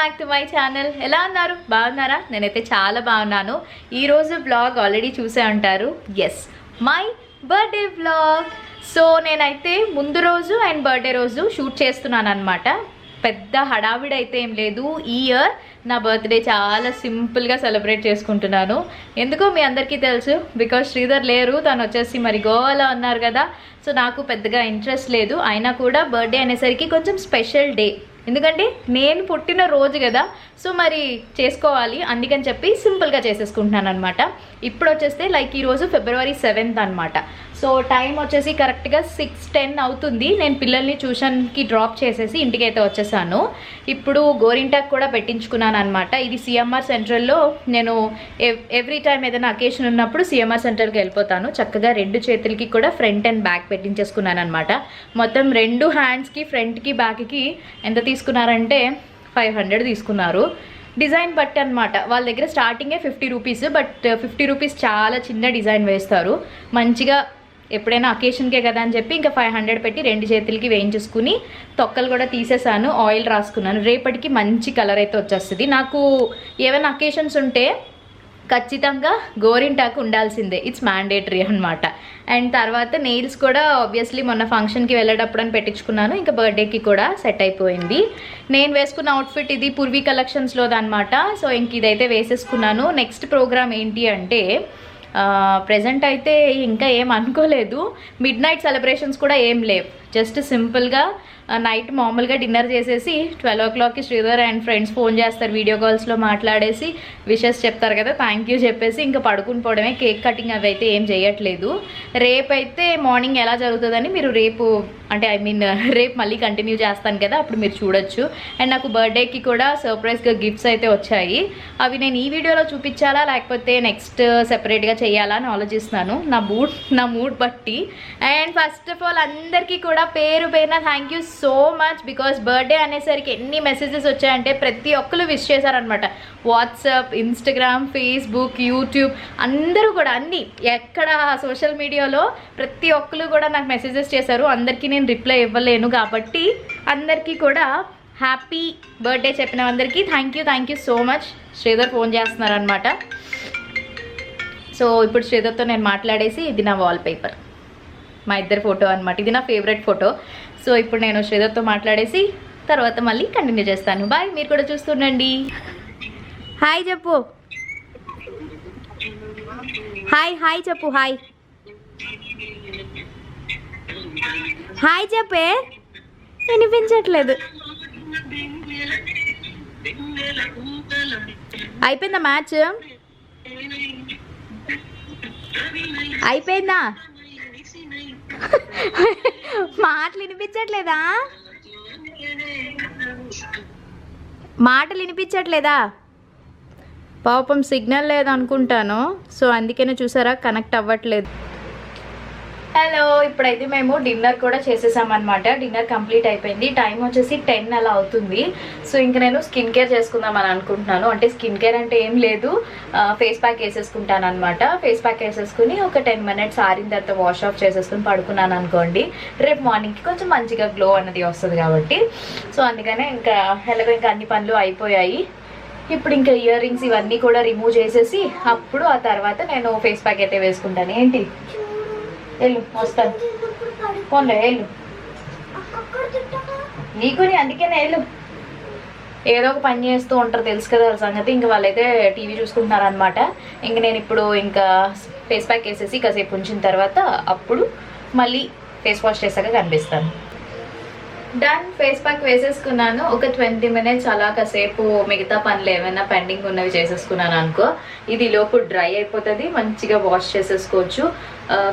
Back to my channel. ఎలా ఉన్నారు? బాగున్నారా? నేనైతే చాలా బాగున్నాను. ఈరోజు వ్లాగ్ ఆల్రెడీ చూసే ఉంటారు. Yes, my birthday vlog. So నేనైతే ముందు రోజు అండ్ బర్త్డే రోజు షూట్ చేస్తున్నాను అనమాట. పెద్ద హడావిడి అయితే ఏం లేదు. ఈ ఇయర్ నా బర్త్డే చాలా సింపుల్గా సెలబ్రేట్ చేసుకుంటున్నాను. ఎందుకో మీ అందరికీ తెలుసు, బికాజ్ శ్రీధర్ లేరు, తను వచ్చేసి మరి గోవాలో ఉన్నారు కదా. సో నాకు పెద్దగా ఇంట్రెస్ట్ లేదు. అయినా కూడా బర్త్డే అనేసరికి కొంచెం స్పెషల్ డే, ఎందుకంటే నేను పుట్టిన రోజు కదా. సో మరి చేసుకోవాలి, అందుకని చెప్పి సింపుల్గా చేసేసుకుంటున్నాను అనమాట. ఇప్పుడు వచ్చేస్తే లైక్ ఈరోజు February 7th అనమాట. సో టైం వచ్చేసి కరెక్ట్గా 6:10 అవుతుంది. నేను పిల్లల్ని ట్యూషన్కి డ్రాప్ చేసేసి ఇంటికి అయితే వచ్చేసాను. ఇప్పుడు గోరింటాక్ కూడా పెట్టించుకున్నాను అనమాట. ఇది CMR సెంట్రల్లో నేను ఎవ్రీ టైం ఏదైనా అకేషన్ ఉన్నప్పుడు CMR సెంట్రల్కి వెళ్ళిపోతాను. చక్కగా 2 చేతులకి కూడా ఫ్రంట్ అండ్ బ్యాక్ పెట్టించేసుకున్నాను అనమాట. మొత్తం 2 హ్యాండ్స్కి ఫ్రంట్కి బ్యాక్కి ఎంత తీసుకున్నారంటే 500 తీసుకున్నారు. డిజైన్ బట్టి అనమాట. వాళ్ళ దగ్గర స్టార్టింగే 50 రూపీస్, బట్ 50 రూపీస్ చాలా చిన్న డిజైన్ వేస్తారు. మంచిగా ఎప్పుడైనా అకేషన్కే కదా అని చెప్పి ఇంకా 500 పెట్టి 2 చేతులకి వేయించేసుకుని తొక్కలు కూడా తీసేసాను, ఆయిల్ రాసుకున్నాను. రేపటికి మంచి కలర్ అయితే వచ్చేస్తుంది. నాకు ఏమైనా అకేషన్స్ ఉంటే ఖచ్చితంగా గోరింటాకు ఉండాల్సిందే, ఇట్స్ మ్యాండేటరీ అనమాట. అండ్ తర్వాత నెయిల్స్ కూడా ఆబ్వియస్లీ మొన్న ఫంక్షన్కి వెళ్ళేటప్పుడు అని పెట్టించుకున్నాను. ఇంకా బర్త్డేకి కూడా సెట్ అయిపోయింది. నేను వేసుకున్న అవుట్ఫిట్ ఇది పూర్వీ కలెక్షన్స్లోదనమాట. సో ఇంక ఇదైతే వేసేసుకున్నాను. నెక్స్ట్ ప్రోగ్రామ్ ఏంటి అంటే ప్రెజెంట్ అయితే ఇంకా ఏం అనుకోలేదు. మిడ్ నైట్ సెలబ్రేషన్స్ కూడా ఏం లేవు. జస్ట్ సింపుల్గా నైట్ మామూలుగా డిన్నర్ చేసేసి 12 o'clockకి శ్రీధర్ అండ్ ఫ్రెండ్స్ ఫోన్ చేస్తారు, వీడియో కాల్స్లో మాట్లాడేసి విషెస్ చెప్తారు కదా, థ్యాంక్ యూ చెప్పేసి ఇంకా పడుకుని పోవడమే. కేక్ కటింగ్ అవి అయితే ఏం చేయట్లేదు. రేపైతే మార్నింగ్ ఎలా జరుగుతుందని మీరు రేపు రేపు మళ్ళీ కంటిన్యూ చేస్తాను కదా, అప్పుడు మీరు చూడొచ్చు. అండ్ నాకు బర్త్డేకి కూడా సర్ప్రైజ్గా గిఫ్ట్స్ అయితే వచ్చాయి. అవి నేను ఈ వీడియోలో చూపించాలా లేకపోతే నెక్స్ట్ సెపరేట్గా చేయాలా అని ఆలోచిస్తున్నాను, నా మూడ్ బట్టి. అండ్ ఫస్ట్ ఆఫ్ ఆల్ అందరికీ కూడా పేరు పేరున thank you so much. Because birthday అనేసరికి ఎన్ని మెసేజెస్ వచ్చాయంటే ప్రతి ఒక్కరు విష్ చేశారనమాట. వాట్సాప్, ఇన్స్టాగ్రామ్, ఫేస్బుక్, యూట్యూబ్ అందరూ కూడా అన్నీ ఎక్కడ సోషల్ మీడియాలో ప్రతి ఒక్కరు కూడా నాకు మెసేజెస్ చేశారు. అందరికీ నేను రిప్లై ఇవ్వలేను కాబట్టి అందరికీ కూడా హ్యాపీ బర్త్డే చెప్పిన అందరికీ thank you so much. Sridhar phone చేస్తున్నారనమాట. సో ఇప్పుడు శ్రీధర్తో నేను మాట్లాడేసి, ఇది నా వాల్ పేపర్, మా ఇద్దరు ఫోటో అనమాట. ఇది నా ఫేవరెట్ ఫోటో. సో ఇప్పుడు నేను శ్రీధర్తో మాట్లాడేసి తర్వాత మళ్ళీ కంటిన్యూ చేస్తాను. బాయ్, మీరు కూడా చూస్తుండండి. హాయ్ చెప్పు, హాయ్ చెప్పు, హాయ్ చెప్పే. వినిపించట్లేదు. అయిపోయిందా మ్యాచ్? అయిపోయిందా? మాటలు వినిపించట్లేదా? పాపం సిగ్నల్ లేదనుకుంటాను. సో అందుకనే చూసారా కనెక్ట్ అవ్వట్లేదు. హలో, ఇప్పుడైతే మేము డిన్నర్ కూడా చేసేసామన్నమాట. డిన్నర్ కంప్లీట్ అయిపోయింది. టైం వచ్చేసి 10 అలా అవుతుంది. సో ఇంకా నేను స్కిన్ కేర్ చేసుకుందామని అనుకుంటున్నాను. అంటే స్కిన్ కేర్ అంటే ఏం లేదు, ఫేస్ ప్యాక్ వేసేసుకుంటాను అనమాట. ఫేస్ ప్యాక్ వేసేసుకుని ఒక 10 minutes ఆరిన తర్వాత వాష్ ఆఫ్ చేసేసుకుని పడుకున్నాను అనుకోండి, రేపు మార్నింగ్కి కొంచెం మంచిగా గ్లో అనేది వస్తుంది కాబట్టి. సో అందుకనే ఇంకా ఎలాగో ఇంకా అన్ని పనులు అయిపోయాయి. ఇప్పుడు ఇంకా ఇయర్ రింగ్స్ ఇవన్నీ కూడా రిమూవ్ చేసేసి అప్పుడు ఆ తర్వాత నేను ఫేస్ ప్యాక్ అయితే వేసుకుంటాను. ఏంటి వెళ్ళు, వస్తాను, పోన్లే వెళ్ళు, నీకుని అందుకేనే వెళ్ళు. ఏదో ఒక పని చేస్తూ ఉంటారు, తెలుసు కదా వాళ్ళ సంగతి. ఇంకా వాళ్ళైతే టీవీ చూసుకుంటున్నారనమాట. ఇంక నేను ఇప్పుడు ఇంకా ఫేస్ ప్యాక్ వేసేసి కాసేపు ఉంచిన తర్వాత అప్పుడు మళ్ళీ ఫేస్ వాష్ చేశాక కనిపిస్తాను. డన్, ఫేస్ ప్యాక్ వేసేసుకున్నాను. ఒక 20 minutes అలా కాసేపు మిగతా పనులు ఏమైనా పెండింగ్ ఉన్నవి చేసేసుకున్నాను అనుకో, ఇది లోపు డ్రై అయిపోతుంది, మంచిగా వాష్ చేసేసుకోవచ్చు.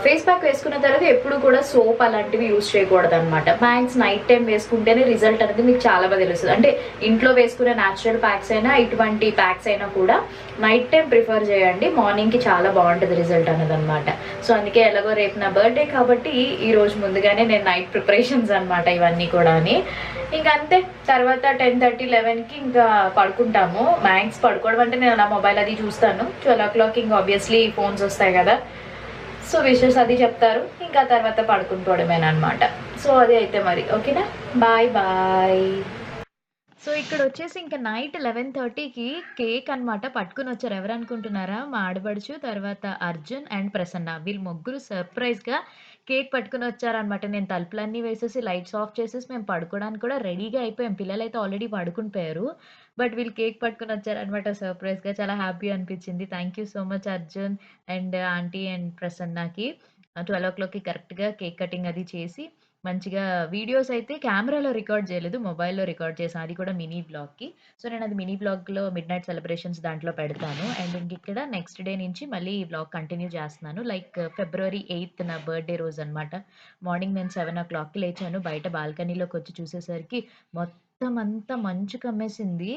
ఫేస్ ప్యాక్ వేసుకున్న తర్వాత ఎప్పుడు కూడా సోప్ అలాంటివి యూజ్ చేయకూడదు అనమాట. మ్యాక్స్ నైట్ టైం వేసుకుంటేనే రిజల్ట్ అనేది మీకు చాలా బాగా తెలుస్తుంది. అంటే ఇంట్లో వేసుకునే న్యాచురల్ ప్యాక్స్ అయినా ఇటువంటి ప్యాక్స్ అయినా కూడా నైట్ టైం ప్రిఫర్ చేయండి. మార్నింగ్కి చాలా బాగుంటుంది రిజల్ట్ అనేది అనమాట. సో అందుకే ఎలాగో రేపు నా బర్త్డే కాబట్టి ఈరోజు ముందుగానే నేను నైట్ ప్రిపరేషన్స్ అనమాట ఇవన్నీ కూడా. ఇంకా అంతే, తర్వాత 10:30, 11కి ఇంకా పడుకుంటాము. మ్యాక్స్ పడుకోవడం అంటే నేను నా మొబైల్ అది చూస్తాను. 12 o'clock ఇంకా ఆబ్వియస్లీ ఫోన్స్ వస్తాయి కదా, సో విషెస్ అది చెప్తారు. ఇంకా తర్వాత పడుకుని పోవడమేనమాట. సో అది అయితే మరి ఓకేనా, బాయ్ బాయ్. సో ఇక్కడ వచ్చేసి ఇంకా నైట్ 11:30కి కేక్ అనమాట పట్టుకొని వచ్చారు. ఎవరు అనుకుంటున్నారా? మా ఆడపడుచు, తర్వాత అర్జున్ అండ్ ప్రసన్న. వీళ్ళు ముగ్గురు సర్ప్రైజ్‌గా కేక్ పట్టుకొని వచ్చారనమాట. నేను తలుపులన్నీ వేసేసి, లైట్స్ ఆఫ్ చేసేసి, మేము పడుకోవడానికి కూడా రెడీగా అయిపోయాం. పిల్లలైతే ఆల్రెడీ పడుకుని పోయారు. బట్ వీళ్ళు కేక్ పట్టుకొని వచ్చారనమాట సర్ప్రైజ్‌గా. చాలా హ్యాపీ అనిపించింది. Thank you so much Arjun and aunty and ప్రసన్నకి. 12:00కి కరెక్ట్‌గా కేక్ కటింగ్ అది చేసి మంచిగా వీడియోస్ అయితే కెమెరాలో రికార్డ్ చేయలేదు. మొబైల్‌లో రికార్డ్ చేశాను. అది కూడా మినీ వ్లాగ్‌కి. సో, నేనది మినీ వ్లాగ్‌లో మిడ్‌నైట్ సెలబ్రేషన్స్ దాంట్లో పెడతాను. అండ్ ఇంకిక్కడ నెక్స్ట్ డే నుంచి మళ్ళీ ఈ వ్లాగ్ కంటిన్యూ చేస్తున్నాను. లైక్ ఫిబ్రవరి 8 నా బర్త్‌డే రోజనమాట. మార్నింగ్ నేను 7:00కి లేచాను. బయట బాల్కనీలోకొచ్చి చూసేసరికి మొత్తం అంతా మంచు కమ్మేసింది.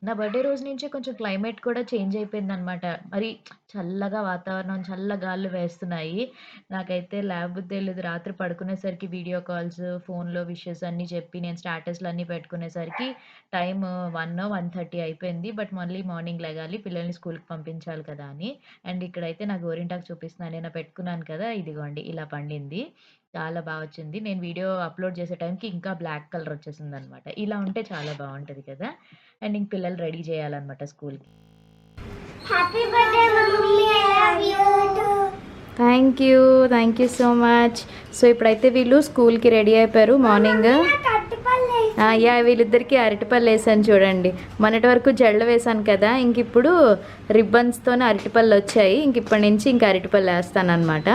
నా బర్త్‌డే రోజు నుంచే కొంచెం క్లైమేట్ కూడా చేంజ్ అయిపోయిందనమాట. మరి చల్లగా వాతావరణం, చల్ల గాలులు వేస్తున్నాయి. నాకైతే లేవబుద్ధే లేదు. రాత్రి పడుకునేసరికి వీడియో కాల్స్, ఫోన్‌లో విషెస్ అన్నీ చెప్పి నేను స్టేటస్‌లన్నీ పెట్టుకునేసరికి టైము 1, 1:30 అయిపోయింది. బట్ మళ్ళీ మార్నింగ్ లెగాలి. పిల్లల్ని స్కూల్‌కి పంపించాలి కదా అని. అండ్ ఇక్కడైతే నా గోరింటాకు చూపిస్తున్నాను. నిన్న పెట్టుకున్నాను కదా! ఇదిగోండి ఇలా పండింది. చాలా బా వచ్చింది. నేను వీడియో అప్‌లోడ్ చేసే టైంకి ఇంకా బ్లాక్ కలర్ వచ్చేసిందనమాట. ఇలా ఉంటే చాలా బావుంటది కదా! అండ్ ఇంక పిల్లలు రెడీ చేయాలనమాట స్కూల్‌కి. Happy birthday mummy I love you thank you. Thank you so much. So, ఇప్పుడైతే వీళ్ళు స్కూల్‌కి రెడీ అయిపోయారు మార్నింగ్. వీళ్ళిద్దరికీ అరటిపళ్ళు వేసాను చూడండి. మొన్నటి వరకు జడలు వేసాను కదా! ఇంకిప్పుడు రిబ్బన్స్‌తోనే అరటిపళ్ళు వచ్చాయి. ఇప్పటి నుంచి ఇంకా అరటిపళ్ళు వేస్తాననమాట.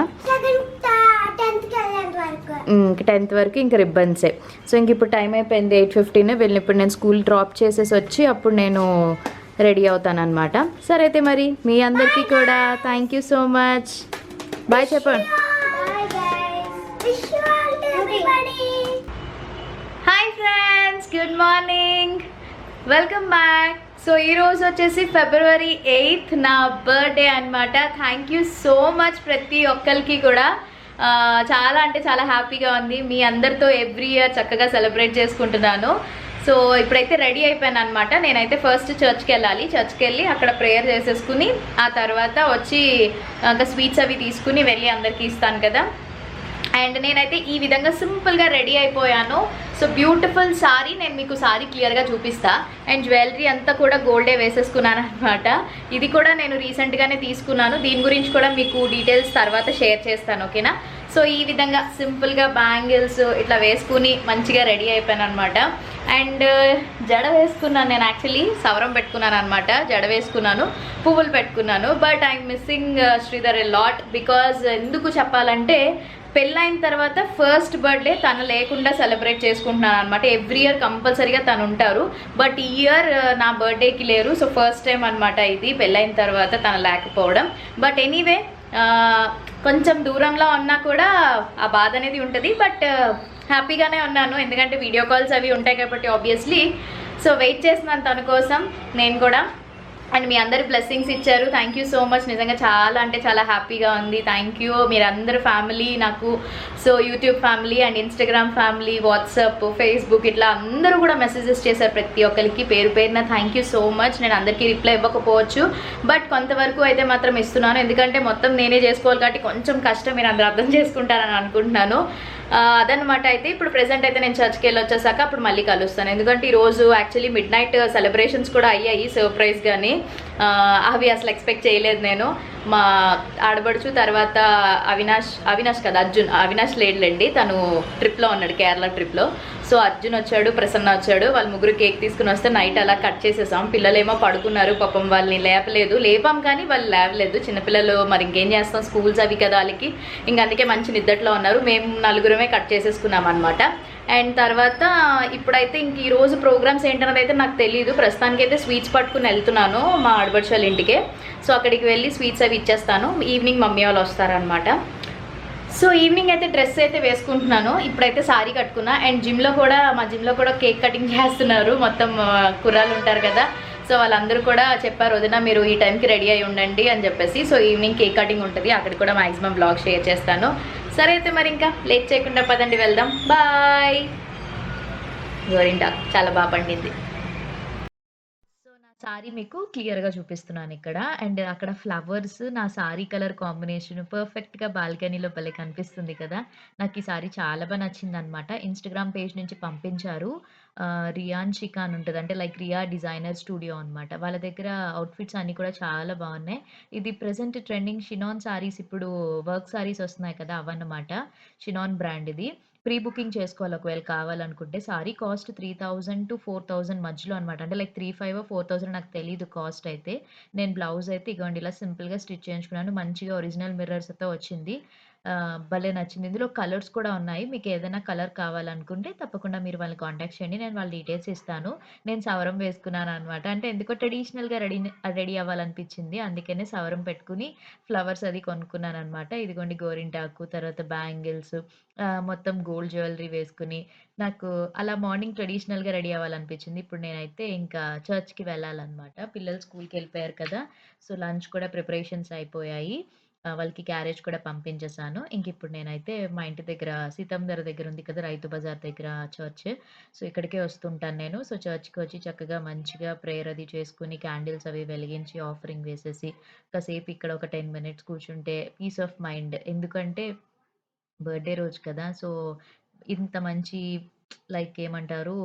10th వరకు ఇంకా రిబ్బన్సే. సో, ఇప్పుడు టైం అయిపోయింది 8:15. వీళ్ళని ఇప్పుడు నేను స్కూల్ డ్రాప్ చేసేసి వచ్చి అప్పుడు నేను రెడీ అవుతానన్నమాట. సరే అయితే మరి మీ అందరికీ కూడా thank you so much. Bye చెప్పండి. Hi friends, good morning, welcome back. So ఈరోజు వచ్చేసి ఫిబ్రవరి 8 నా బర్త్డే అనమాట. థ్యాంక్ యూ సో మచ్ ప్రతి ఒక్కరికి కూడా. చాలా అంటే చాలా హ్యాపీగా ఉంది. మీ అందరితో ఎవ్రీ ఇయర్ చక్కగా సెలబ్రేట్ చేసుకుంటున్నాను. సో ఇప్పుడైతే రెడీ అయిపోయాను అనమాట. నేనైతే ఫస్ట్ చర్చ్కి వెళ్ళాలి. చర్చ్కి వెళ్ళి అక్కడ ప్రేయర్ చేసేసుకుని ఆ తర్వాత వచ్చి ఇంకా స్వీట్స్ అవి తీసుకుని వెళ్ళి అందరికీ ఇస్తాను కదా. అండ్ నేనైతే ఈ విధంగా సింపుల్గా రెడీ అయిపోయాను. సో బ్యూటిఫుల్ సారీ, నేను మీకు సారీ క్లియర్గా చూపిస్తా. అండ్ జ్యువెలరీ అంతా కూడా గోల్డే వేసేసుకున్నాను అనమాట. ఇది కూడా నేను రీసెంట్గానే తీసుకున్నాను. దీని గురించి కూడా మీకు డీటెయిల్స్ తర్వాత షేర్ చేస్తాను, ఓకేనా. సో ఈ విధంగా సింపుల్గా బ్యాంగిల్స్ ఇట్లా వేసుకుని మంచిగా రెడీ అయిపోయాను అనమాట. అండ్ జడ వేసుకున్నాను. నేను యాక్చువల్లీ సవరం పెట్టుకున్నాను అనమాట. జడ వేసుకున్నాను, పువ్వులు పెట్టుకున్నాను. But I'm missing Sridhar a lot. Because ఎందుకు చెప్పాలంటే పెళ్ళైన తర్వాత ఫస్ట్ బర్త్డే తను లేకుండా సెలబ్రేట్ చేసుకుంటున్నాను అనమాట. ఎవ్రీ ఇయర్ కంపల్సరీగా తను ఉంటారు. బట్ ఈ ఇయర్ నా బర్త్డేకి లేరు. సో ఫస్ట్ టైం అనమాట ఇది పెళ్ళైన తర్వాత తను లేకపోవడం. బట్ ఎనీవే కొంచెం దూరంలో ఉన్నా కూడా ఆ బాధ అనేది ఉంటుంది. బట్ హ్యాపీగానే ఉన్నాను, ఎందుకంటే వీడియో కాల్స్ అవి ఉంటాయి కాబట్టి ఆబ్వియస్లీ. సో వెయిట్ చేస్తున్నాను తన కోసం నేను కూడా. అండ్ మీ అందరు బ్లెస్సింగ్స్ ఇచ్చారు. Thank you so much. నిజంగా చాలా అంటే చాలా హ్యాపీగా ఉంది. థ్యాంక్ యూ మీరందరూ ఫ్యామిలీ నాకు. So YouTube family and Instagram family, WhatsApp, Facebook ఇట్లా అందరూ కూడా మెసేజెస్ చేశారు ప్రతి ఒక్కరికి. పేరు పేరున థ్యాంక్ యూ సో మచ్. నేను అందరికీ రిప్లై ఇవ్వకపోవచ్చు, బట్ కొంతవరకు అయితే మాత్రం ఇస్తున్నాను. ఎందుకంటే మొత్తం నేనే చేసుకోవాలి కాబట్టి కొంచెం కష్టం, మీరు అందరూ అర్థం చేసుకుంటారని అనుకుంటున్నాను. అదనమాట. అయితే ఇప్పుడు ప్రెసెంట్ అయితే నేను చర్చ్కి వెళ్ళి వచ్చేసాక అప్పుడు మళ్ళీ కలుస్తాను. ఎందుకంటే ఈరోజు యాక్చువల్లీ మిడ్ నైట్ సెలబ్రేషన్స్ కూడా అయ్యాయి సర్ప్రైజ్గాని. అవి అసలు ఎక్స్పెక్ట్ చేయలేదు నేను. మా ఆడబడుచు తర్వాత అవినాష్ కదా, అవినాష్ లేడులేండి, తను ట్రిప్లో ఉన్నాడు, కేరళ ట్రిప్లో. సో అర్జున్ వచ్చాడు, ప్రసన్న వచ్చాడు. వాళ్ళు ముగ్గురు కేక్ తీసుకుని వస్తే నైట్ అలా కట్ చేసేసాం. పిల్లలేమో పడుకున్నారు, పాపం వాళ్ళని లేపాం కానీ వాళ్ళు లేవలేదు. చిన్నపిల్లలు మరి ఇంకేం చేస్తాం, స్కూల్స్ అవి కదా వాళ్ళకి. ఇంక అందుకే మంచి నిద్దట్లో ఉన్నారు. మేము నలుగురమే కట్ చేసేసుకున్నాం అనమాట. అండ్ తర్వాత ఇప్పుడైతే ఇంక ఈరోజు ప్రోగ్రామ్స్ ఏంటన్నది అయితే నాకు తెలియదు. ప్రస్తుతానికి అయితే స్వీట్స్ పట్టుకుని వెళ్తున్నాను మా ఆడబడుచు ఇంటికే. సో అక్కడికి వెళ్ళి స్వీట్స్ అవి ఇచ్చేస్తాను. ఈవినింగ్ మమ్మీ వాళ్ళు వస్తారనమాట. సో ఈవినింగ్ అయితే డ్రెస్ అయితే వేసుకుంటున్నాను. ఇప్పుడైతే సారీ కట్టుకున్నా. అండ్ మా జిమ్లో కూడా కేక్ కటింగ్ చేస్తున్నారు. మొత్తం కుర్రాళ్ళు ఉంటారు కదా, సో వాళ్ళందరూ కూడా చెప్పారు, వదిన మీరు ఈ టైంకి రెడీ అయి ఉండండి అని చెప్పేసి. సో ఈవినింగ్ కేక్ కటింగ్ ఉంటుంది, అక్కడ కూడా మ్యాక్సిమం బ్లాగ్ షేర్ చేస్తాను. సరే అయితే మరి ఇంకా లేట్ చేయకుండా పదండి వెళ్దాం. బాయ్. గోరింటాకు చాలా బాగా పండింది. సో నా సారీ మీకు క్లియర్‌గా చూపిస్తున్నాను ఇక్కడ. అండ్ అక్కడ ఫ్లవర్స్ నా సారీ కలర్ కాంబినేషన్ పర్ఫెక్ట్‌గా బాల్కనీలో భలే కనిపిస్తుంది కదా! నాకు ఈ సారీ చాలా నచ్చిందనమాట. ఇన్‌స్టాగ్రామ్ పేజ్ నుంచి పంపించారు. రియాన్షిక అని ఉంటది. అంటే లైక్ రియా డిజైనర్ స్టూడియో అనమాట. వాళ్ళ దగ్గర అవుట్‌ఫిట్స్ అన్నీ కూడా చాలా బావున్నాయి. ఇది ప్రెజెంట్ ట్రెండింగ్ షినాన్ సారీస్ ఇప్పుడు వర్క్ సారీస్ వస్తున్నాయి కదా! అవన్నమాట. షినాన్ బ్రాండ్ ఇది. ప్రీ బుకింగ్ చేసుకోవాలి ఒకవేళ కావాలనుకుంటే. సారీ కాస్ట్ 3000-4000 మధ్యలో అనమాట. అంటే లైక్ 3500, 4000 నాకు తెలీదు కాస్ట్ అయితే. నేను బ్లౌజ్ అయితే ఇగోండి ఇలా సింపుల్‌గా స్టిచ్ చేయించుకున్నాను. మంచిగా ఒరిజినల్ మిర్రర్స్‌తో వచ్చింది. భలే నచ్చింది. ఇందులో కలర్స్ కూడా ఉన్నాయి. మీకేదైనా కలర్ కావాలనుకుంటే తప్పకుండా మీరు వాళ్ళని కాంటాక్ట్ చేయండి. నేను వాళ్ళ డీటెయిల్స్ ఇస్తాను. నేను సవరం వేసుకున్నాననమాట. అంటే ఎందుకో ట్రెడిషనల్‌గా రెడీ అవ్వాలనిపించింది. అందుకనే సవరం పెట్టుకొని ఫ్లవర్స్ అది కొనుక్కున్నాననమాట. ఇదిగోండి గోరింటాకు, తర్వాత బ్యాంగిల్స్, మొత్తం గోల్డ్ జ్యువెల్లరీ వేసుకొని, నాకు అలా మార్నింగ్ ట్రెడిషనల్‌గా రెడీ అవ్వాలనిపించింది. ఇప్పుడు నేనైతే ఇంకా చర్చ్‌కి వెళ్ళాలనమాట. పిల్లలు స్కూల్‌కెళ్ళిపోయారు కదా! సో, లంచ్ కూడా ప్రిపరేషన్స్ అయిపోయాయి. వాళ్ళకి క్యారేజ్ కూడా పంపించేసాను. ఇంకిప్పుడు నేనైతే మా ఇంటి దగ్గర సీతమ్మ దగ్గర ఉంది కదా! రైతు బజార్ దగ్గర చర్చ్. సో, ఇక్కడికే వస్తుంటాను నేను. సో, చర్చ్‌కి వచ్చి చక్కగా మంచిగా ప్రేయర్ అది చేసుకొని, క్యాండిల్స్ అవి వెలిగించి, ఆఫరింగ్ వేసేసి, కాసేపు ఇక్కడ ఒక 10 మినిట్స్ కూర్చుంటే పీస్ ఆఫ్ మైండ్. ఎందుకంటే బర్త్‌డే రోజు కదా! సో, ఇంత మంచి లైక్ ఏమంటారు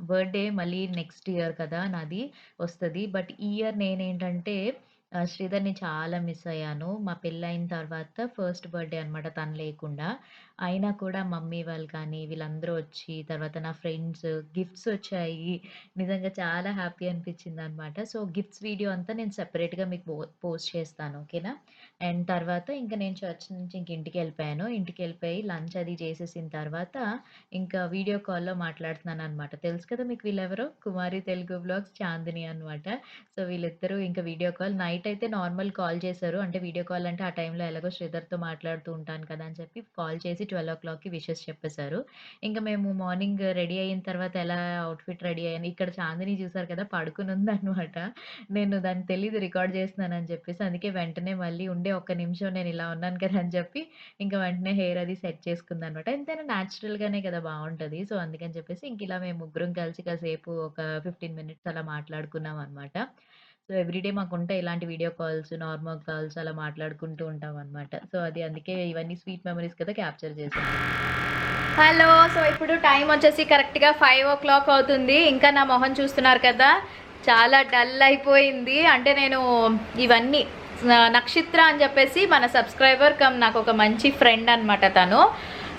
బర్త్‌డే మళ్ళీ నెక్స్ట్ ఇయర్ కదా! నాది వస్తది. బట్ ఈ ఇయర్ నేనేంటంటే శ్రీధర్‌ని చాలా మిస్ అయ్యాను. మా పెళ్లయిన తర్వాత ఫస్ట్ బర్త్‌డే అనమాట తను లేకుండా. అయినా కూడా మమ్మీ వాళ్ళు కానీ వీళ్ళందరూ వచ్చి, తర్వాత నా ఫ్రెండ్స్, గిఫ్ట్స్ వచ్చాయి. నిజంగా చాలా హ్యాపీ అనిపించిందనమాట. సో, గిఫ్ట్స్ వీడియో అంతా నేను సెపరేట్‌గా మీకు పోస్ట్ చేస్తాను. ఓకేనా? అండ్ తర్వాత ఇంక నేను చర్చ్ నుంచి ఇంక ఇంటికెళ్ళిపోయాను. ఇంటికెళ్ళిపోయి లంచ్ అది చేసేసిన తర్వాత ఇంకా వీడియో కాల్‌లో మాట్లాడుతున్నాననమాట. తెలుసు కదా మీకు వీళ్ళెవరో? కుమారి తెలుగు వ్లాగ్స్, చాందిని అనమాట. సో, వీళ్ళిద్దరూ ఇంక వీడియో కాల్ నైట్ అయితే నార్మల్ కాల్ చేశారు. అంటే వీడియో కాల్ అంటే ఆ టైంలో ఎలాగో శ్రీధర్‌తో మాట్లాడుతూ ఉంటాను కదా! అని చెప్పి కాల్ చేసి 12:00కి విషెస్ చెప్పేశారు. ఇంక మేము మార్నింగ్ రెడీ అయిన తర్వాత ఎలా అవుట్‌ఫిట్ రెడీ అయ్యాను. ఇక్కడ చాందిని చూసారు కదా! పడుకొనుందనమాట. నేను దానికి తెలీదు రికార్డ్ చేస్తున్నానని చెప్పేసి. అందుకే వెంటనే మళ్ళీ ఉండే ఒక్క నిమిషం నేను ఇలా ఉన్నాను కదా! అని చెప్పి ఇంక వెంటనే హెయిర్ అది సెట్ చేసుకుందనమాట. ఎంతైనా నేచురల్‌గానే కదా బావుంటది. సో, అందుకని చెప్పేసి ఇంకిలా మేము ముగ్గురం కలిసి కాసేపు ఒక 15 మినిట్స్ అలా మాట్లాడుకున్నామనమాట. సో, ఎవ్రీడే మాకుంటాయి ఇలాంటి వీడియో కాల్స్, నార్మల్ కాల్స్ అలా మాట్లాడుకుంటూ ఉంటామనమాట. సో, అది అందుకే ఇవన్నీ స్వీట్ మెమోరీస్ కదా! క్యాప్చర్ చేశాను. హలో. సో, ఇప్పుడు టైం వచ్చేసి కరెక్ట్‌గా 5:00 అవుతుంది. ఇంకా నా మొహం చూస్తున్నారు కదా! చాలా డల్ అయిపోయింది. అంటే నేను ఇవన్నీ నక్షత్ర అని చెప్పేసి మన సబ్స్క్రైబర్ నాకు ఒక మంచి ఫ్రెండ్ అనమాట తను.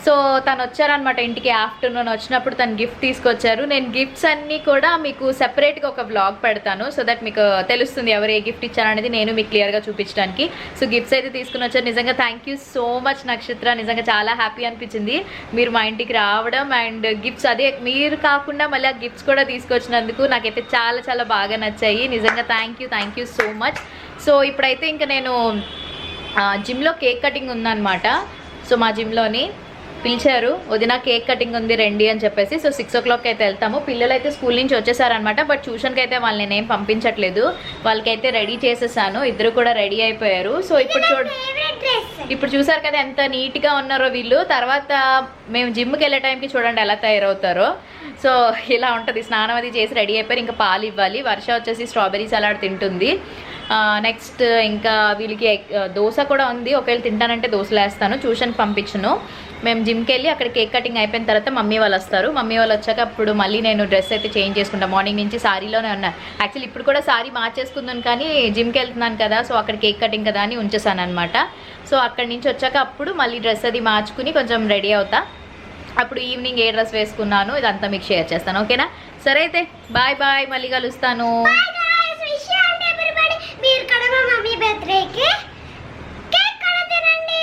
సో, తను వచ్చారనమాట ఇంటికి. ఆఫ్టర్నూన్ వచ్చినప్పుడు తను గిఫ్ట్ తీసుకొచ్చారు. నేను గిఫ్ట్స్ అన్నీ కూడా మీకు సెపరేట్గా ఒక వ్లాగ్ పెడతాను. సో దట్ మీకు తెలుస్తుంది ఎవరు ఏ గిఫ్ట్ ఇచ్చారనేది నేను మీకు క్లియర్గా చూపించడానికి. సో, గిఫ్ట్స్ అయితే తీసుకుని వచ్చారు. నిజంగా థ్యాంక్ యూ సో మచ్ నక్షత్ర. నిజంగా చాలా హ్యాపీ అనిపించింది మీరు మా ఇంటికి రావడం. అండ్ గిఫ్ట్స్ అదే మీరు కాకుండా మళ్ళీ ఆ గిఫ్ట్స్ కూడా తీసుకొచ్చినందుకు నాకైతే చాలా చాలా బాగా నచ్చాయి. నిజంగా thank you so much. So, ఇప్పుడైతే ఇంకా నేను జిమ్లో కేక్ కటింగ్ ఉందన్నమాట. సో, మా జిమ్లోని పిలిచారు, వదిన కేక్ కటింగ్ ఉంది రండి అని చెప్పేసి. సో, 6:00 అయితే వెళ్తాము. పిల్లలు అయితే స్కూల్ నుంచి వచ్చేసారనమాట. బట్ ట్యూషన్కి అయితే వాళ్ళని నేనేం పంపించట్లేదు. వాళ్ళకైతే రెడీ చేసేసాను. ఇద్దరు కూడా రెడీ అయిపోయారు. సో, ఇప్పుడు చూసారు కదా ఎంత నీట్గా ఉన్నారో వీళ్ళు. తర్వాత మేము జిమ్కి వెళ్ళే టైంకి చూడండి ఎలా తయారవుతారో. సో, ఇలా ఉంటుంది. స్నానం అది చేసి రెడీ అయిపోయారు. ఇంకా పాలు ఇవ్వాలి. వర్ష వచ్చేసి స్ట్రాబెరీ సలాడ్ తింటుంది. నెక్స్ట్ ఇంకా వీళ్ళకి దోశ కూడా ఉంది. ఒకవేళ తింటానంటే దోశలు వేస్తాను. ట్యూషన్కి పంపించను. మేము జిమ్కి వెళ్ళి అక్కడ కేక్ కటింగ్ అయిపోయిన తర్వాత మమ్మీ వాళ్ళు వస్తారు. మమ్మీ వాళ్ళు వచ్చాక అప్పుడు మళ్ళీ నేను డ్రెస్ అయితే చేంజ్ చేసుకుంటాను. మార్నింగ్ నుంచి సారీలోనే ఉన్నాను. యాక్చువల్లీ ఇప్పుడు కూడా సారీ మార్చేసుకుందాను, కానీ జిమ్కి వెళ్తున్నాను కదా, సో అక్కడ కేక్ కటింగ్ కదా అని ఉంచేసాను అనమాట. సో, అక్కడి నుంచి వచ్చాక అప్పుడు మళ్ళీ డ్రెస్ అది మార్చుకుని కొంచెం రెడీ అవుతా. అప్పుడు ఈవినింగ్ ఏ డ్రెస్ వేసుకున్నాను ఇదంతా మీకు షేర్ చేస్తాను. ఓకేనా? సరే అయితే బాయ్ బాయ్, మళ్ళీ కలుస్తాను. మీరు కూడా మా మమ్మీ బర్త్డేకి కేక్ కూడా తినండి.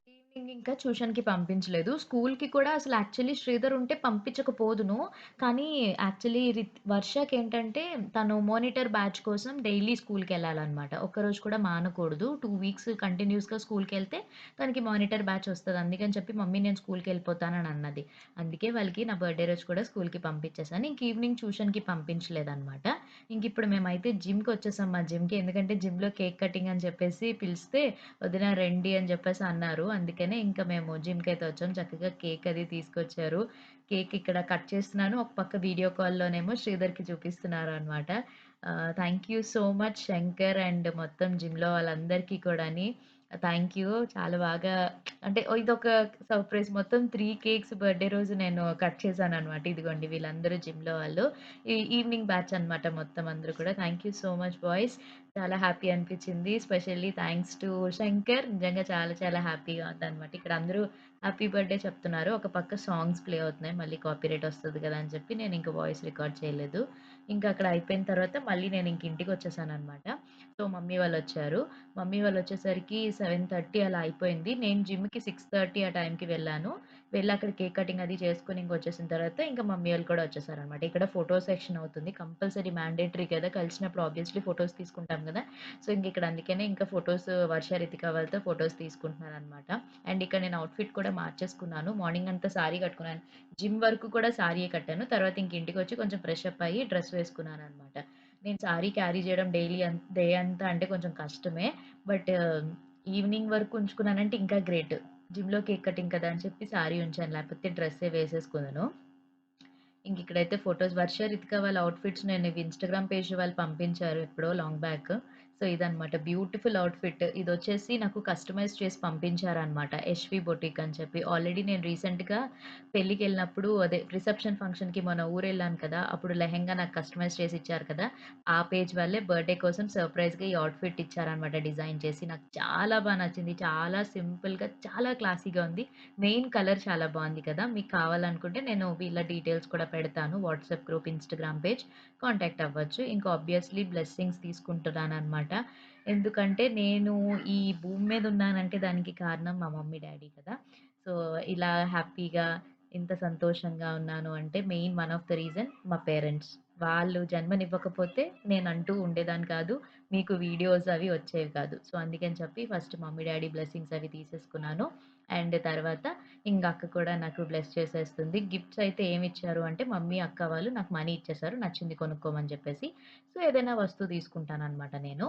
ఈవినింగ్ ఇంకా ట్యూషన్‌కి పంపించలేదు. స్కూల్‌కి కూడా అసలు యాక్చువల్లీ శ్రీధర్ ఉంటే పంపించకపోదును. కానీ యాక్చువల్లీ వర్షకేంటంటే తను మానిటర్ బ్యాచ్ కోసం డైలీ స్కూల్‌కెళ్ళాలనమాట. ఒక్కరోజు కూడా మానకూడదు. 2 వీక్స్ కంటిన్యూస్‌గా స్కూల్‌కెళ్తే తనకి మానిటర్ బ్యాచ్ వస్తది. అందుకని చెప్పి మమ్మీ నేను స్కూల్‌కెళ్ళిపోతానని అన్నది. అందుకే వాళ్ళకి నా బర్త్‌డే రోజు కూడా స్కూల్‌కి పంపించేసాను. ఇంక ఈవినింగ్ ట్యూషన్‌కి పంపించలేదనమాట. ఇంకిప్పుడు మేమైతే జిమ్‌కొచ్చేసాం మా జిమ్‌కి. ఎందుకంటే జిమ్‌లో కేక్ కటింగ్ అని చెప్పేసి పిలిస్తే వదిన రండి అని చెప్పేసి అన్నారు. అందుకనే ఇంకా మేము జిమ్‌కైతే వచ్చాం. చక్కగా కేక్ అది తీసుకొచ్చారు. కేక్ ఇక్కడ కట్ చేస్తున్నాను. ఒక పక్క వీడియో కాల్‌లోనేమో శ్రీధర్‌కి చూపిస్తున్నారనమాట. Thank you so much Shankar and మొత్తం జిమ్‌లో వాళ్ళందరికీ కూడాని. Thank you. చాలా బాగా అంటే ఇదొక సర్ప్రైజ్. మొత్తం 3 కేక్స్ బర్త్‌డే రోజు నేను కట్ చేశాననమాట. ఇదిగోండి వీళ్ళందరూ జిమ్‌లో వాళ్ళు. ఈవినింగ్ బ్యాచ్ అనమాట మొత్తం అందరూ కూడా. Thank you so much boys. చాలా హ్యాపీ అనిపించింది. Specially thanks to Shankar. నిజంగా చాలా చాలా హ్యాపీగా ఉందనమాట. ఇక్కడ అందరూ హ్యాపీ బర్త్‌డే చెప్తున్నారు. ఒక పక్క సాంగ్స్ ప్లే అవుతున్నాయి. మళ్ళీ కాపీరైట్ వస్తది కదా! అని చెప్పి నేను ఇంక వాయిస్ రికార్డ్ చేయలేదు. ఇంకా అక్కడ అయిపోయిన తర్వాత మళ్ళీ నేను ఇంక ఇంటికొచ్చేసాననమాట. సో, మమ్మీ వాళ్ళొచ్చారు. మమ్మీ వాళ్ళొచ్చేసరికి 7:30 అలా అయిపోయింది. నేను జిమ్‌కి 6:30 ఆ టైంకి వెళ్ళాను. వెళ్ళి అక్కడ కేక్ కటింగ్ అది చేసుకొని ఇంకొచ్చేసిన తర్వాత ఇంకా మమ్మీ వాళ్ళు కూడా వచ్చేసారనమాట. ఇక్కడ ఫోటో సెక్షన్ అవుతుంది. కంపల్సరీ మ్యాండేటరీ కదా! కలిసినప్పుడు ఆబ్వియస్లీ ఫోటోస్ తీసుకుంటాం కదా! సో, ఇంకిక్కడ అందుకనే ఇంకా ఫోటోస్ వర్ష, రితిక వాళ్ళతో ఫోటోస్ తీసుకుంటున్నాననమాట. అండ్ ఇక్కడ నేను అవుట్‌ఫిట్ కూడా మార్చేసుకున్నాను. మార్నింగ్ అంతా సారీ కట్టుకున్నాను. జిమ్ వరకు కూడా సారీయే కట్టాను. తర్వాత ఇంక ఇంటికొచ్చి కొంచెం ఫ్రెష్ అప్ అయ్యి డ్రెస్ వేసుకున్నాననమాట. నేను సారీ క్యారీ చేయడం డైలీ డే అంతా అంటే కొంచెం కష్టమే. బట్ ఈవినింగ్ వరకు ఉంచుకున్నానంటే ఇంకా గ్రేట్. జిమ్‌లో కేక్ కటింగ్ కదా అని చెప్పి సారీ ఉంచాను. లేకపోతే డ్రెస్సే వేసేసుకుదును. ఇంకిక్కడైతే ఫోటోస్ వర్ష, రితిక వాళ్ళ అవుట్‌ఫిట్స్ నేను ఇవి ఇన్‌స్టాగ్రామ్ పేజ్ వాళ్ళు పంపించారు ఎప్పుడో లాంగ్ బ్యాక్. సో, ఇదనమాట బ్యూటిఫుల్ అవుట్‌ఫిట్. ఇదొచ్చేసి నాకు కస్టమైజ్ చేసి పంపించారనమాట. యశ్వి బొటిక్ అని చెప్పి. ఆల్రెడీ నేను రీసెంట్‌గా పెళ్ళికెళ్ళినప్పుడు అదే రిసెప్షన్ ఫంక్షన్‌కి మొన్న ఊరెళ్ళాను కదా! అప్పుడు లెహెంగా నాకు కస్టమైజ్ చేసి ఇచ్చారు కదా! ఆ పేజ్ వాళ్ళే బర్త్‌డే కోసం సర్ప్రైజ్‌గా ఈ అవుట్‌ఫిట్ ఇచ్చారనమాట డిజైన్ చేసి. నాకు చాలా నచ్చింది. చాలా సింపుల్‌గా చాలా క్లాసీగా ఉంది. మెయిన్ కలర్ చాలా బావుంది కదా! మీకు కావాలనుకుంటే నేను వీళ్ళ డీటెయిల్స్ కూడా పెడతాను. WhatsApp group, Instagram page contact అవ్వచ్చు. ఇంకా ఆబ్వియస్‌లీ బ్లెస్సింగ్స్ తీసుకుంటున్నాననమాట. ఎందుకంటే నేను ఈ భూమి మీద ఉన్నానంటే దానికి కారణం మా మమ్మీ, డ్యాడీ కదా! సో, ఇలా హ్యాపీగా ఇంత సంతోషంగా ఉన్నాను అంటే main one of the reason మా పేరెంట్స్. వాళ్ళు జన్మనివ్వకపోతే నేనంటూ ఉండేదాన్ని కాదు. మీకు వీడియోస్ అవి వచ్చేవి కాదు. సో, అందుకని చెప్పి ఫస్ట్ మమ్మీ, డ్యాడీ బ్లెస్సింగ్స్ అవి తీసేసుకున్నాను. అండ్ తర్వాత ఇంక అక్క కూడా నాకు బ్లెస్ చేసేస్తుంది. గిఫ్ట్స్ అయితే ఏమిచ్చారు అంటే మమ్మీ, అక్క వాళ్ళు నాకు మనీ ఇచ్చేసారు. నచ్చింది కొనుక్కోమని చెప్పేసి. సో, ఏదైనా వస్తువు తీసుకుంటాననమాట నేను.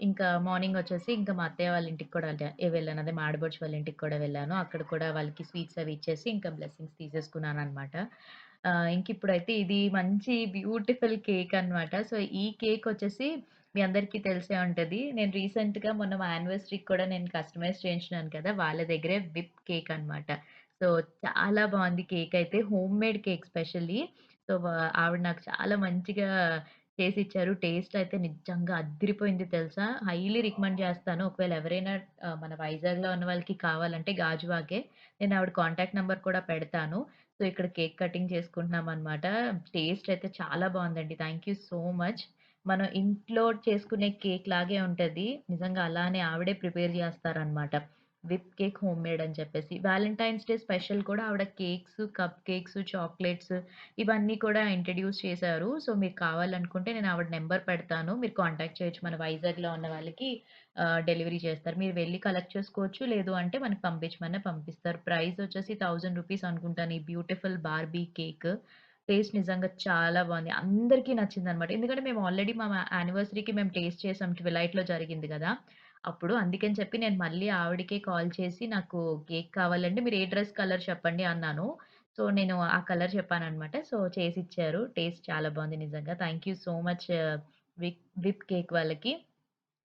ఇంకా మార్నింగొచ్చేసి ఇంకా మా అత్తయ్య వాళ్ళ ఇంటికి కూడా వెళ్ళాను. అదే మా ఆడపడుచు వాళ్ళ ఇంటికి కూడా వెళ్ళాను. అక్కడ కూడా వాళ్ళకి స్వీట్స్ అవి ఇచ్చేసి ఇంకా బ్లెస్సింగ్స్ తీసేసుకున్నాననమాట. ఇంకిప్పుడైతే ఇది మంచి బ్యూటిఫుల్ కేక్ అనమాట. సో, ఈ కేకొచ్చేసి మీ అందరికీ తెలిసే ఉంటది. నేను రీసెంట్‌గా మొన్న మా యానివర్సరీకి కూడా నేను కస్టమైజ్ చేయించినాను కదా! వాళ్ళ దగ్గరే విప్ కేక్ అనమాట. సో, చాలా బావుంది కేకయితే. Homemade cake specially. So, ఆవిడ నాకు చాలా మంచిగా చేసిచ్చారు. టేస్ట్ అయితే నిజంగా అద్దిరిపోయింది తెలుసా! హైలీ రికమెండ్ చేస్తాను. ఒకవేళ ఎవరైనా మన వైజాగ్‌లో ఉన్న వాళ్ళకి కావాలంటే గాజువాకే. నేను ఆవిడ కాంటాక్ట్ నంబర్ కూడా పెడతాను. సో, ఇక్కడ కేక్ కటింగ్ చేసుకుంటున్నామనమాట. టేస్ట్ అయితే చాలా బావుందండి. Thank you so much. మనం ఇంట్లో చేసుకునే కేక్ లాగే ఉంటది. నిజంగా అలానే ఆవిడే ప్రిపేర్ చేస్తారనమాట. విప్ కేక్ హోమ్ మేడ్ అని చెప్పేసి. వాలంటైన్స్ డే స్పెషల్ కూడా ఆవిడ కేక్స్, కప్ కేక్స్, చాక్లేట్స్ ఇవన్నీ కూడా ఇంట్రొడ్యూస్ చేశారు. సో, మీకు కావాలనుకుంటే నేను ఆవిడ నంబర్ పెడతాను. మీరు కాంటాక్ట్ చేయొచ్చు. మన వైజాగ్‌లో ఉన్న వాళ్ళకి డెలివరీ చేస్తారు. మీరు వెళ్లి కలెక్ట్ చేసుకోవచ్చు. లేదు అంటే మనకి పంపించమన్నా పంపిస్తారు. ప్రైస్ వచ్చేసి రూ. 1000 అనుకుంటాను. ఈ బ్యూటిఫుల్ బార్బీ కేక్. టేస్ట్ నిజంగా చాలా బావుంది. అందరికీ నచ్చిందనమాట. ఎందుకంటే మేము ఆల్రెడీ మా యానివర్సరీకి మేము టేస్ట్ చేసాం. ట్విలైట్‌లో జరిగింది గదా! అప్పుడు అందుకని చెప్పి నేను మళ్ళీ ఆవిడకే కాల్ చేసి నాకు కేక్ కావాలండి. మీరు ఏ డ్రెస్ కలర్ చెప్పండి అన్నాను. సో, నేను ఆ కలర్ చెప్పాననమాట. సో, చేసిచ్చారు. టేస్ట్ చాలా బావుంది నిజంగా. Thank you so much whip cake వాళ్ళకి.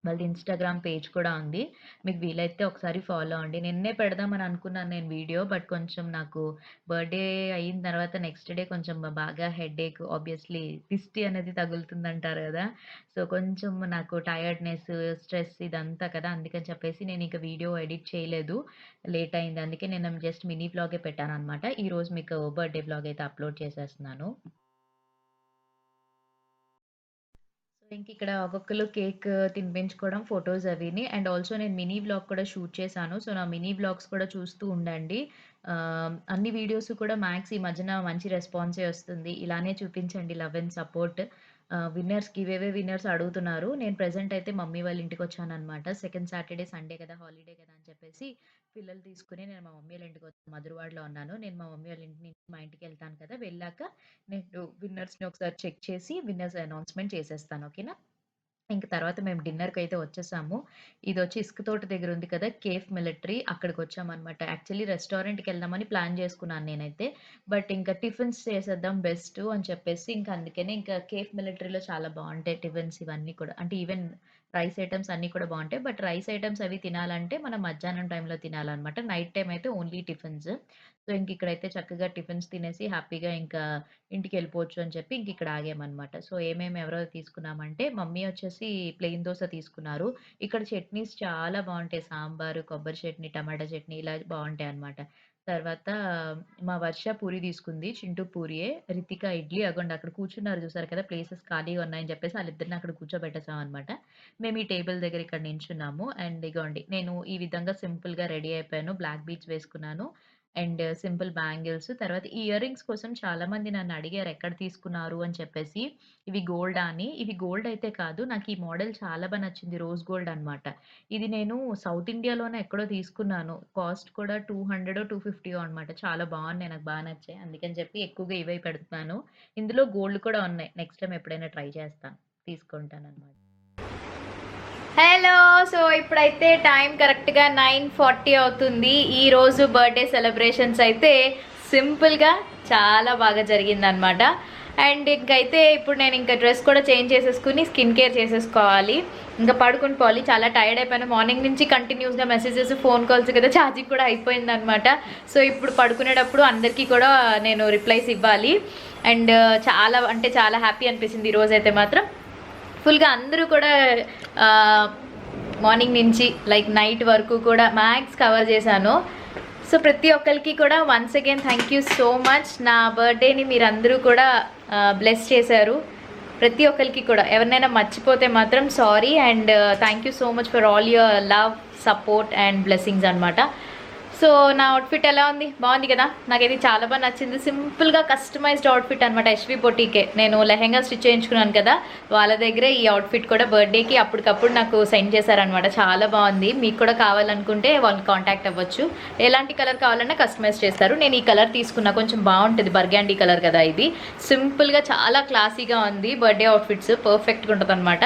వాళ్ళది ఇన్‌స్టాగ్రామ్ పేజ్ కూడా ఉంది. మీకు వీలైతే ఒకసారి ఫాలో అవ్వండి. నిన్నే పెడదామని అనుకున్నాను నేను వీడియో. బట్ కొంచెం నాకు బర్త్‌డే అయిన తర్వాత నెక్స్ట్ డే కొంచెం బాగా హెడేక్ ఆబ్వియస్‌లీ దిష్టి అనేది తగులుతుందంటారు గదా! సో, కొంచెం నాకు టైర్డ్‌నెస్, స్ట్రెస్ ఇదంతా కదా! అందుకని చెప్పేసి నేనింక వీడియో ఎడిట్ చేయలేదు. లేట్ అయింది. అందుకే నేను జస్ట్ మినీ వ్లాగే పెట్టాననమాట. ఈరోజు మీకు బర్త్‌డే వ్లాగ్ అయితే అప్‌లోడ్ చేసేస్తున్నాను. సో, ఇంకిక్కడ ఒక్కొక్కళ్ళు కేక్ తినిపించుకోవడం, ఫోటోస్ అవిని. అండ్ ఆల్సో నేను మినీ వ్లాగ్ కూడా షూట్ చేశాను. సో, నా మినీ వ్లాగ్స్ కూడా చూస్తూ ఉండండి. అన్ని వీడియోస్ కూడా మ్యాక్స్ ఈ మధ్యన మంచి రెస్పాన్సే వస్తుంది. ఇలానే చూపించండి love and support. Winners give away winners అడుగుతున్నారు. నేను ప్రెజెంట్ అయితే మమ్మీ వాళ్ళ ఇంటికొచ్చాననమాట. సెకండ్ సాటర్‌డే, సండే కదా! హాలిడే కదా! అని చెప్పేసి పిల్లలు తీసుకొని నేను మా మమ్మీ వాళ్ళ ఇంటికొచ్చాను. మధురవాడలో ఉన్నాను. నేను మా మమ్మీ వాళ్ళ ఇంటి నుంచి మా ఇంటికెళ్తాను కదా! వెళ్ళాక నేను విన్నర్స్‌ని ఒకసారి చెక్ చేసి విన్నర్స్ అనౌన్స్‌మెంట్ చేసేస్తాను. ఓకేనా? ఇంక తర్వాత మేము డిన్నర్‌కి అయితే వచ్చేసాము. ఇదొచ్చి ఇసుక తోట దగ్గర ఉంది కదా! కేఫ్ మిలిటరీ అక్కడికొచ్చామనమాట. యాక్చువల్లీ రెస్టారెంట్‌కెళ్దామని ప్లాన్ చేసుకున్నాను నేనైతే. బట్ ఇంకా టిఫిన్స్ చేసేద్దాం బెస్టు అని చెప్పేసి ఇంక అందుకనే ఇంకా కేఫ్ మిలిటరీలో చాలా బావుంటాయి టిఫిన్స్ ఇవన్నీ కూడా. అంటే ఈవెన్ రైస్ ఐటెమ్స్ అన్నీ కూడా బావుంటాయి. బట్ రైస్ ఐటెమ్స్ అవి తినాలంటే మనం మధ్యాహ్నం టైంలో తినాలనమాట. నైట్ టైమ్ అయితే ఓన్లీ టిఫిన్స్. సో, ఇంక ఇక్కడైతే చక్కగా టిఫిన్స్ తినేసి హ్యాపీగా ఇంకా ఇంటికెళ్ళిపోవచ్చు అని చెప్పి ఇంకిక్కడ ఆగామనమాట. సో, ఏమేమి ఎవరెవరు తీసుకున్నామంటే, మమ్మీ వచ్చేసి ప్లెయిన్ దోస తీసుకున్నారు. ఇక్కడ చట్నీస్ చాలా బావుంటాయి. సాంబారు, కొబ్బరి చట్నీ, టమాటా చట్నీ ఇలా బావుంటాయనమాట. తర్వాత మా వర్ష పూరి తీసుకుంది. చింటూ పూరియే. రితిక ఇడ్లీ. అగోండి అక్కడ కూర్చున్నారు చూసారు కదా! ప్లేసెస్ ఖాళీగా ఉన్నాయని చెప్పేసి ఆళ్ళిద్దరిని అక్కడ కూర్చోబెట్టేసామనమాట. మేము ఈ టేబుల్ దగ్గర ఇక్కడ నించున్నాము. అండ్ ఇగోండి నేను ఈ విధంగా సింపుల్‌గా రెడీ అయిపోయాను. బ్లాక్ బీడ్స్ వేసుకున్నాను. And simple bangles. తర్వాత ఈ ఇయర్ రింగ్స్ కోసం చాలామంది నన్నడిగారు ఎక్కడ తీసుకున్నారు అని చెప్పేసి. ఇవి గోల్డా అని. ఇవి గోల్డ్ అయితే కాదు. నాకు ఈ మోడల్ చాలా నచ్చింది. రోజ్ గోల్డ్ అనమాట. ఇది నేను సౌత్ ఇండియాలోనే ఎక్కడో తీసుకున్నాను. కాస్ట్ కూడా 200 250 అనమాట. చాలా బాగున్నాయి. నాకు నచ్చాయి. అందుకని చెప్పి ఎక్కువగా ఇవే పెడుతున్నాను. ఇందులో గోల్డ్ కూడా ఉన్నాయి. నెక్స్ట్ టైమ్ ఎప్పుడైనా ట్రై చేస్తాను. తీసుకుంటాననమాట. హలో! సో, ఇప్పుడైతే టైం కరెక్ట్‌గా 9:40 అవుతుంది. ఈరోజు బర్త్‌డే సెలబ్రేషన్స్ అయితే సింపుల్‌గా చాలా బాగా జరిగిందనమాట. అండ్ ఇంకైతే ఇప్పుడు నేను ఇంకా డ్రెస్ కూడా చేంజ్ చేసేసుకొని స్కిన్ కేర్ చేసేసుకోవాలి. ఇంకా పడుకొని పోవాలి. చాలా టైర్డ్ అయిపోయాను. మార్నింగ్ నుంచి కంటిన్యూస్‌గా మెసేజెస్, ఫోన్ కాల్స్ కదా! ఛార్జింగ్ కూడా అయిపోయిందనమాట. సో, ఇప్పుడు పడుకునేటప్పుడు అందరికీ కూడా నేను రిప్లైస్ ఇవ్వాలి. అండ్ చాలా అంటే చాలా హ్యాపీ అనిపించింది ఈరోజైతే మాత్రం. ఫుల్‌గా అందరూ కూడా మార్నింగ్ నుంచి లైక్ నైట్ వరకు కూడా మ్యాక్స్ కవర్ చేశాను. సో, ప్రతి ఒక్కరికి కూడా once again thank you so much. నా బర్త్డేని మీరందరూ కూడా బ్లెస్ చేశారు. ప్రతి ఒక్కరికి కూడా. ఎవరినైనా మర్చిపోతే మాత్రం sorry. And thank you so much for all your love, support and blessings అనమాట. సో, నా అవుట్ఫిట్ ఎలా ఉంది? బాగుంది కదా! నాకైతే చాలా బాగా నచ్చింది. సింపుల్‌గా కస్టమైజ్డ్ అవుట్ఫిట్ అనమాట. ఎస్వి బొటికే. నేను లెహెంగా స్టిచ్ చేయించుకున్నాను కదా! వాళ్ళ దగ్గరే ఈ అవుట్ఫిట్ కూడా బర్త్డేకి అప్పటికప్పుడు నాకు సెండ్ చేశారనమాట. చాలా బాగుంది. మీకు కూడా కావాలనుకుంటే వాళ్ళని కాంటాక్ట్ అవ్వచ్చు. ఎలాంటి కలర్ కావాలన్నా కస్టమైజ్ చేస్తారు. నేను ఈ కలర్ తీసుకున్నా. కొంచెం బాగుంటుంది. బర్గాండీ కలర్ కదా ఇది. సింపుల్‌గా చాలా క్లాసీగా ఉంది. బర్త్డే అవుట్ఫిట్స్ పర్ఫెక్ట్‌గా ఉంటుందన్నమాట.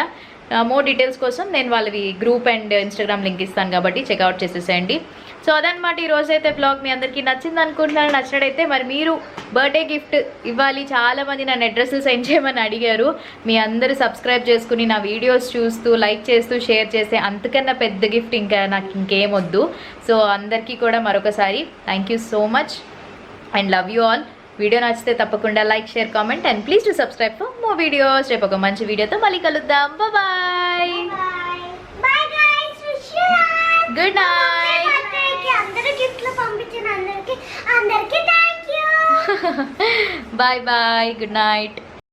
మోర్ డీటెయిల్స్ కోసం నేను వాళ్ళవి గ్రూప్ అండ్ ఇన్స్టాగ్రామ్ లింక్ ఇస్తాను కాబట్టి చెక్అవుట్ చేసేసేయండి. సో, అదనమాట ఈరోజైతే బ్లాగ్. మీ అందరికీ నచ్చింది అనుకుంటున్నాను. నచ్చినట్టయితే మరి మీరు బర్త్డే గిఫ్ట్ ఇవ్వాలి. చాలామంది నన్ను అడ్రస్లు సెండ్ చేయమని అడిగారు. మీ అందరూ సబ్స్క్రైబ్ చేసుకుని నా వీడియోస్ చూస్తూ లైక్ చేస్తూ షేర్ చేస్తే అంతకన్నా పెద్ద గిఫ్ట్ ఇంకా నాకు ఇంకేం వద్దు. సో, అందరికీ కూడా మరొకసారి thank you so much and love you all. Video నచ్చితే తప్పకుండా like, share, comment and please to subscribe for more videos. రేపు ఒక మంచి వీడియోతో మళ్ళీ కలుద్దాం. Bye bye guys. Good night. అందరూ గిఫ్ట్లు పంపించిన అందరికి thank you. Bye bye. Good night.